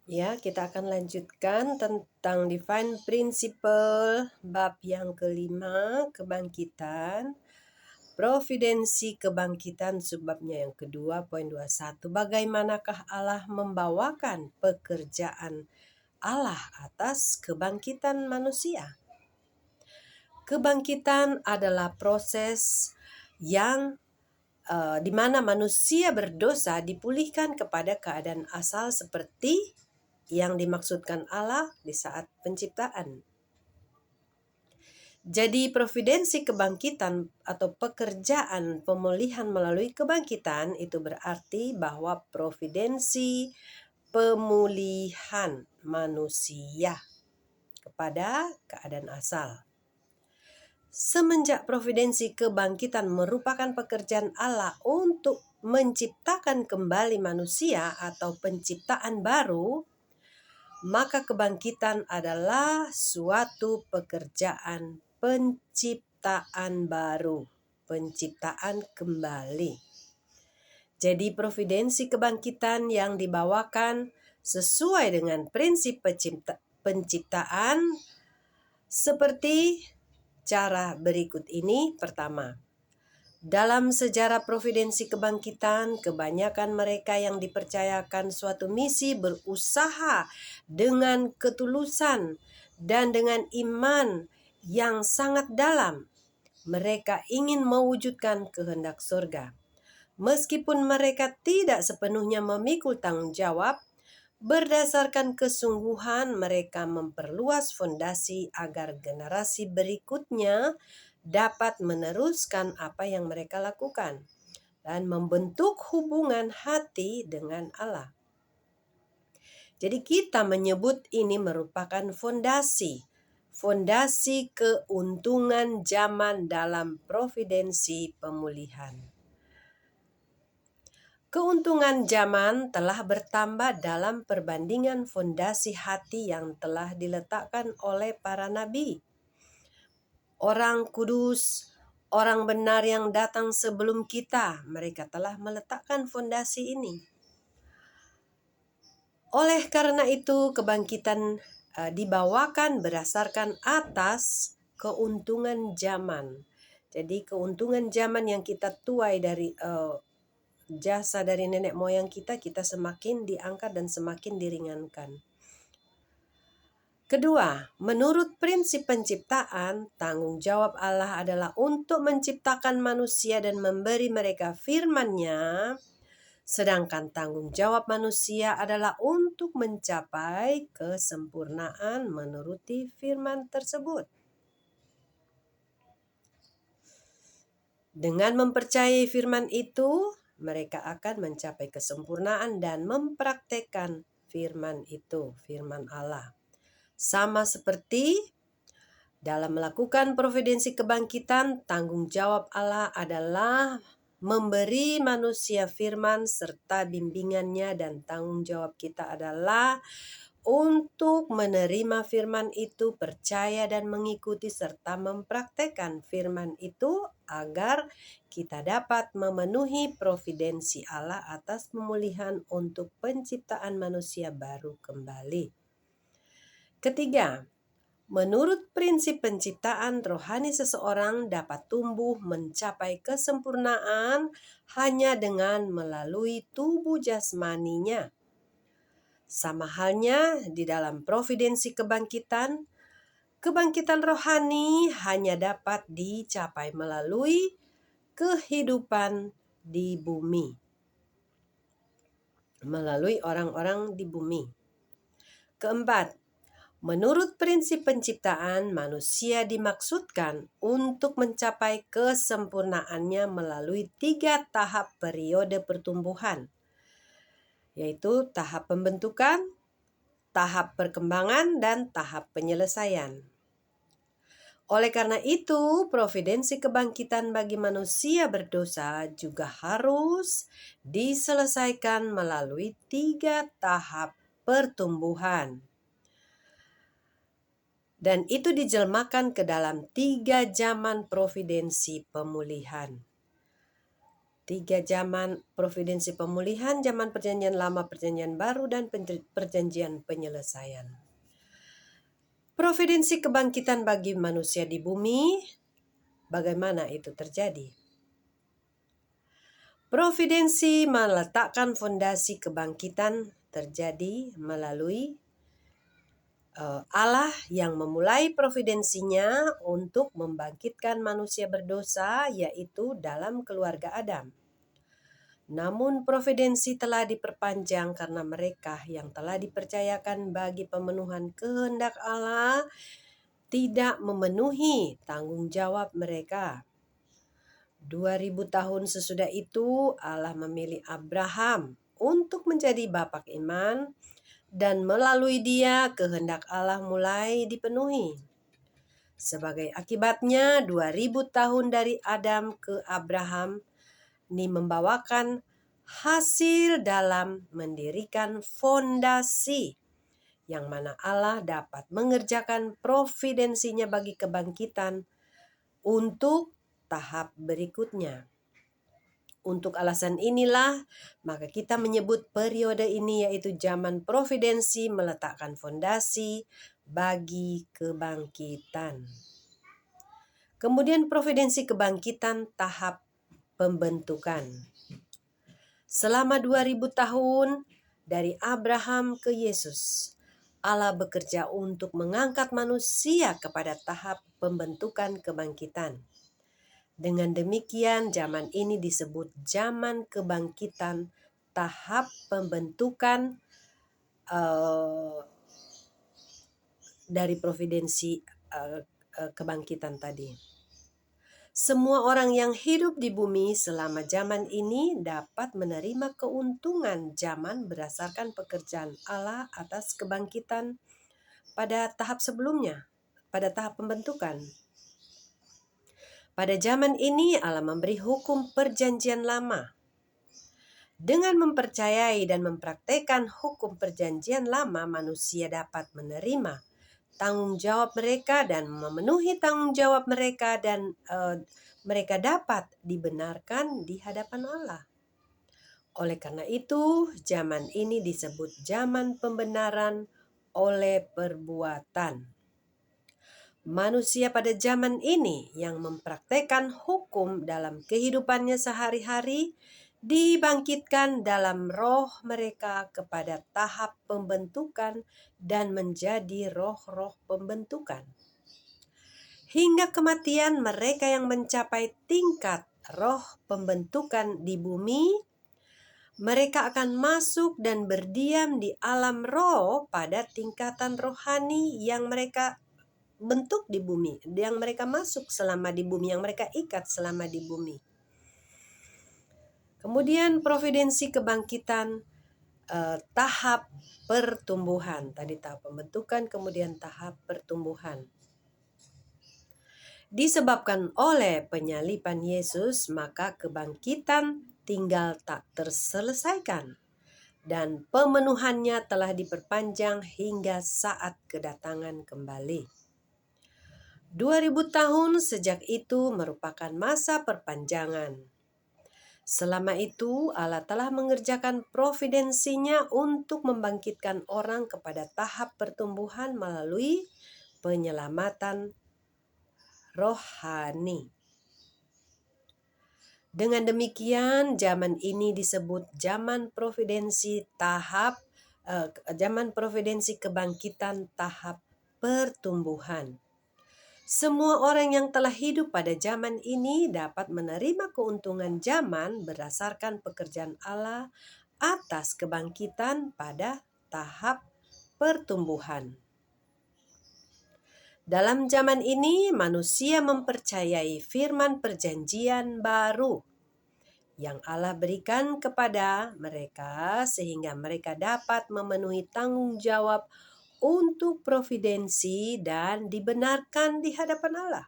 Ya, kita akan lanjutkan tentang Divine Principle bab yang kelima, kebangkitan, providensi kebangkitan subbabnya yang kedua, poin 21. Bagaimanakah Allah membawakan pekerjaan Allah atas kebangkitan manusia? Kebangkitan adalah proses yang di mana manusia berdosa dipulihkan kepada keadaan asal seperti yang dimaksudkan Allah di saat penciptaan. Jadi providensi kebangkitan atau pekerjaan pemulihan melalui kebangkitan itu berarti bahwa providensi pemulihan manusia kepada keadaan asal. Semenjak providensi kebangkitan merupakan pekerjaan Allah untuk menciptakan kembali manusia atau penciptaan baru, maka kebangkitan adalah suatu pekerjaan penciptaan baru, penciptaan kembali. Jadi providensi kebangkitan yang dibawakan sesuai dengan prinsip penciptaan seperti cara berikut ini. Pertama, dalam sejarah providensi kebangkitan, kebanyakan mereka yang dipercayakan suatu misi berusaha dengan ketulusan dan dengan iman yang sangat dalam. Mereka ingin mewujudkan kehendak surga. Meskipun mereka tidak sepenuhnya memikul tanggung jawab, berdasarkan kesungguhan mereka memperluas fondasi agar generasi berikutnya dapat meneruskan apa yang mereka lakukan dan membentuk hubungan hati dengan Allah. Jadi kita menyebut ini merupakan fondasi keuntungan zaman dalam providensi pemulihan. Keuntungan zaman telah bertambah dalam perbandingan fondasi hati yang telah diletakkan oleh para nabi. Orang kudus, orang benar yang datang sebelum kita, mereka telah meletakkan fondasi ini. Oleh karena itu, kebangkitan dibawakan berdasarkan atas keuntungan zaman. Jadi keuntungan zaman yang kita tuai dari jasa dari nenek moyang kita semakin diangkat dan semakin diringankan. Kedua, menurut prinsip penciptaan, tanggung jawab Allah adalah untuk menciptakan manusia dan memberi mereka firman-Nya, sedangkan tanggung jawab manusia adalah untuk mencapai kesempurnaan menuruti firman tersebut. Dengan mempercayai firman itu, mereka akan mencapai kesempurnaan dan mempraktekkan firman itu, firman Allah. Sama seperti dalam melakukan providensi kebangkitan, tanggung jawab Allah adalah memberi manusia firman serta bimbingannya, dan tanggung jawab kita adalah untuk menerima firman itu, percaya dan mengikuti serta mempraktekkan firman itu agar kita dapat memenuhi providensi Allah atas pemulihan untuk penciptaan manusia baru kembali. Ketiga, menurut prinsip penciptaan, rohani seseorang dapat tumbuh mencapai kesempurnaan hanya dengan melalui tubuh jasmaninya. Sama halnya di dalam providensi kebangkitan, kebangkitan rohani hanya dapat dicapai melalui kehidupan di bumi, melalui orang-orang di bumi. Keempat, menurut prinsip penciptaan, manusia dimaksudkan untuk mencapai kesempurnaannya melalui 3 tahap periode pertumbuhan, yaitu tahap pembentukan, tahap perkembangan, dan tahap penyelesaian. Oleh karena itu, providensi kebangkitan bagi manusia berdosa juga harus diselesaikan melalui 3 tahap pertumbuhan. Dan itu dijelmakan ke dalam 3 zaman providensi pemulihan. 3 zaman providensi pemulihan, zaman perjanjian lama, perjanjian baru, dan perjanjian penyelesaian. Providensi kebangkitan bagi manusia di bumi, bagaimana itu terjadi? Providensi meletakkan fondasi kebangkitan terjadi melalui Allah yang memulai providensinya untuk membangkitkan manusia berdosa, yaitu dalam keluarga Adam. Namun providensi telah diperpanjang karena mereka yang telah dipercayakan bagi pemenuhan kehendak Allah tidak memenuhi tanggung jawab mereka. 2000 tahun sesudah itu Allah memilih Abraham untuk menjadi bapak iman, dan melalui dia kehendak Allah mulai dipenuhi. Sebagai akibatnya 2000 tahun dari Adam ke Abraham ini membawakan hasil dalam mendirikan fondasi yang mana Allah dapat mengerjakan providensinya bagi kebangkitan untuk tahap berikutnya. Untuk alasan inilah, maka kita menyebut periode ini yaitu zaman providensi meletakkan fondasi bagi kebangkitan. Kemudian providensi kebangkitan tahap pembentukan. Selama 2000 tahun dari Abraham ke Yesus, Allah bekerja untuk mengangkat manusia kepada tahap pembentukan kebangkitan. Dengan demikian, zaman ini disebut zaman kebangkitan tahap pembentukan dari providensi kebangkitan tadi. Semua orang yang hidup di bumi selama zaman ini dapat menerima keuntungan zaman berdasarkan pekerjaan Allah atas kebangkitan pada tahap sebelumnya, pada tahap pembentukan. Pada zaman ini Allah memberi hukum perjanjian lama. Dengan mempercayai dan mempraktekkan hukum perjanjian lama, manusia dapat menerima tanggung jawab mereka dan memenuhi tanggung jawab mereka, dan mereka dapat dibenarkan di hadapan Allah. Oleh karena itu, zaman ini disebut zaman pembenaran oleh perbuatan. Manusia pada zaman ini yang mempraktekkan hukum dalam kehidupannya sehari-hari dibangkitkan dalam roh mereka kepada tahap pembentukan dan menjadi roh-roh pembentukan. Hingga kematian mereka yang mencapai tingkat roh pembentukan di bumi, mereka akan masuk dan berdiam di alam roh pada tingkatan rohani yang mereka bentuk di bumi, yang mereka masuk selama di bumi, yang mereka ikat selama di bumi. Kemudian providensi kebangkitan tahap pertumbuhan. Tadi tahap pembentukan, kemudian tahap pertumbuhan. Disebabkan oleh penyaliban Yesus, maka kebangkitan tinggal tak terselesaikan, dan pemenuhannya telah diperpanjang hingga saat kedatangan kembali. 2000 tahun sejak itu merupakan masa perpanjangan. Selama itu Allah telah mengerjakan providensinya untuk membangkitkan orang kepada tahap pertumbuhan melalui penyelamatan rohani. Dengan demikian, zaman ini disebut zaman providensi kebangkitan tahap pertumbuhan. Semua orang yang telah hidup pada zaman ini dapat menerima keuntungan zaman berdasarkan pekerjaan Allah atas kebangkitan pada tahap pertumbuhan. Dalam zaman ini, manusia mempercayai firman perjanjian baru yang Allah berikan kepada mereka sehingga mereka dapat memenuhi tanggung jawab untuk providensi dan dibenarkan di hadapan Allah.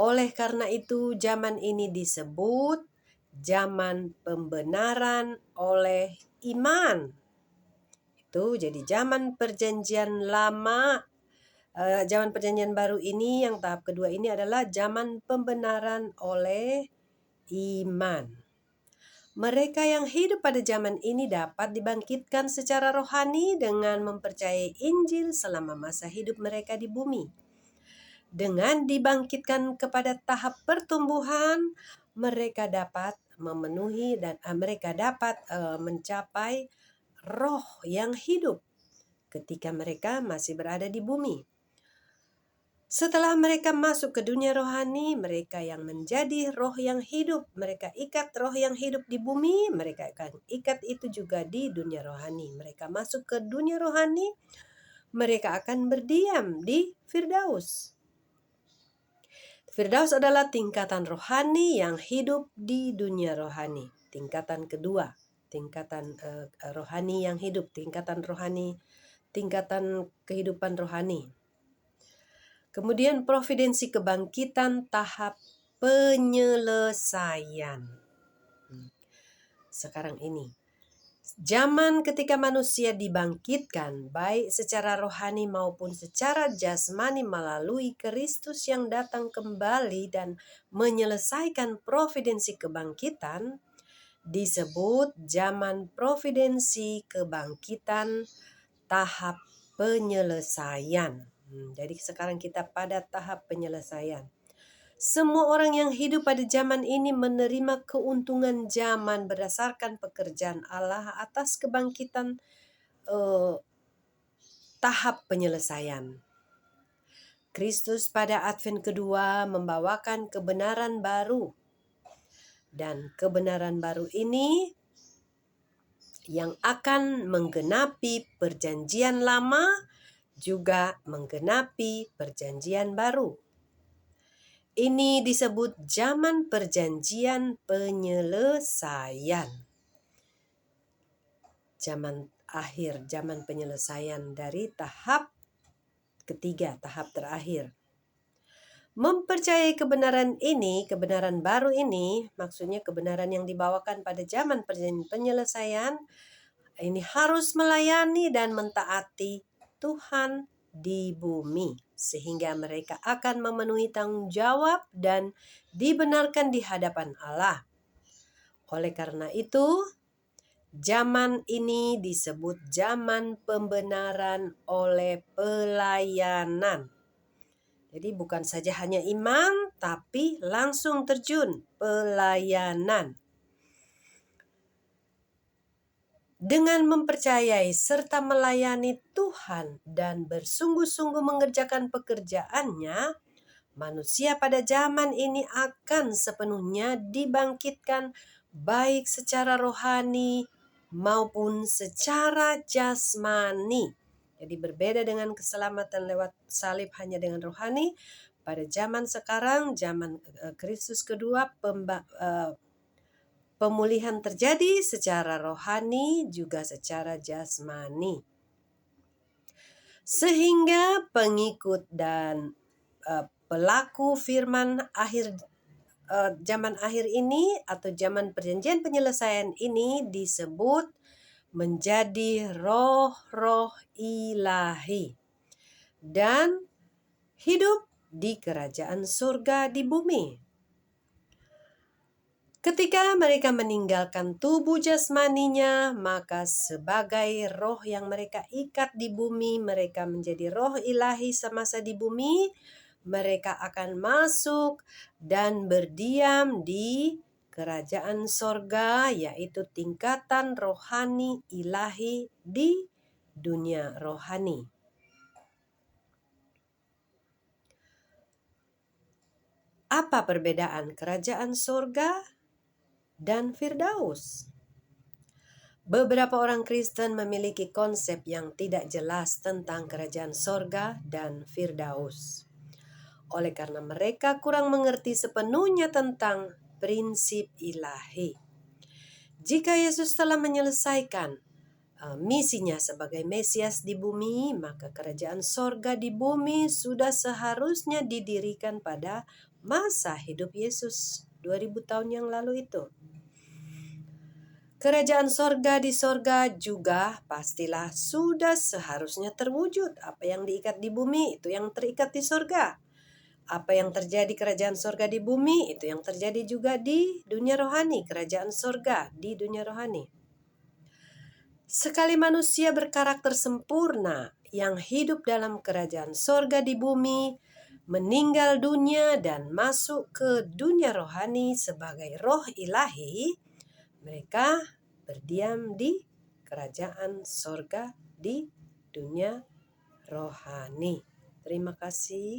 Oleh karena itu, zaman ini disebut zaman pembenaran oleh iman. Itu jadi zaman perjanjian lama, zaman perjanjian baru ini yang tahap kedua ini adalah zaman pembenaran oleh iman. Mereka yang hidup pada zaman ini dapat dibangkitkan secara rohani dengan mempercayai Injil selama masa hidup mereka di bumi. Dengan dibangkitkan kepada tahap pertumbuhan, mereka dapat memenuhi dan mereka dapat mencapai roh yang hidup ketika mereka masih berada di bumi. Setelah mereka masuk ke dunia rohani, mereka yang menjadi roh yang hidup, mereka ikat roh yang hidup di bumi, mereka akan ikat itu juga di dunia rohani. Mereka masuk ke dunia rohani, mereka akan berdiam di Firdaus. Firdaus adalah tingkatan rohani yang hidup di dunia rohani. Tingkatan kedua, tingkatan rohani yang hidup, tingkatan kehidupan rohani. Kemudian providensi kebangkitan tahap penyelesaian. Sekarang ini, zaman ketika manusia dibangkitkan baik secara rohani maupun secara jasmani melalui Kristus yang datang kembali dan menyelesaikan providensi kebangkitan, disebut zaman providensi kebangkitan tahap penyelesaian. Jadi sekarang kita pada tahap penyelesaian. Semua orang yang hidup pada zaman ini menerima keuntungan zaman berdasarkan pekerjaan Allah atas kebangkitan tahap penyelesaian. Kristus pada Advent kedua membawakan kebenaran baru. Dan kebenaran baru ini yang akan menggenapi perjanjian lama juga menggenapi perjanjian baru. Ini disebut zaman perjanjian penyelesaian. Zaman akhir, zaman penyelesaian dari tahap ketiga, tahap terakhir. Mempercayai kebenaran ini, kebenaran baru ini, maksudnya kebenaran yang dibawakan pada zaman penyelesaian, ini harus melayani dan mentaati Tuhan di bumi, sehingga mereka akan memenuhi tanggung jawab dan dibenarkan di hadapan Allah. Oleh karena itu, zaman ini disebut zaman pembenaran oleh pelayanan. Jadi bukan saja hanya iman, tapi langsung terjun pelayanan. Dengan mempercayai serta melayani Tuhan dan bersungguh-sungguh mengerjakan pekerjaannya, manusia pada zaman ini akan sepenuhnya dibangkitkan baik secara rohani maupun secara jasmani. Jadi berbeda dengan keselamatan lewat salib hanya dengan rohani. Pada zaman sekarang, zaman Kristus kedua, pemulihan terjadi secara rohani juga secara jasmani. Sehingga pengikut dan pelaku firman zaman akhir ini atau zaman perjanjian penyelesaian ini disebut menjadi roh-roh ilahi dan hidup di kerajaan surga di bumi. Ketika mereka meninggalkan tubuh jasmaninya, maka sebagai roh yang mereka ikat di bumi, mereka menjadi roh ilahi semasa di bumi, mereka akan masuk dan berdiam di kerajaan sorga, yaitu tingkatan rohani ilahi di dunia rohani. Apa perbedaan kerajaan sorga dan Firdaus? Beberapa orang Kristen memiliki konsep yang tidak jelas tentang kerajaan sorga dan Firdaus. Oleh karena mereka kurang mengerti sepenuhnya tentang prinsip ilahi. Jika Yesus telah menyelesaikan misinya sebagai Mesias di bumi, maka kerajaan sorga di bumi sudah seharusnya didirikan pada masa hidup Yesus 2000 tahun yang lalu itu. Kerajaan sorga di sorga juga pastilah sudah seharusnya terwujud. Apa yang diikat di bumi itu yang terikat di sorga. Apa yang terjadi kerajaan sorga di bumi, itu yang terjadi juga di dunia rohani, kerajaan sorga di dunia rohani. Sekali manusia berkarakter sempurna yang hidup dalam kerajaan sorga di bumi, meninggal dunia dan masuk ke dunia rohani sebagai roh ilahi, mereka berdiam di kerajaan sorga di dunia rohani. Terima kasih.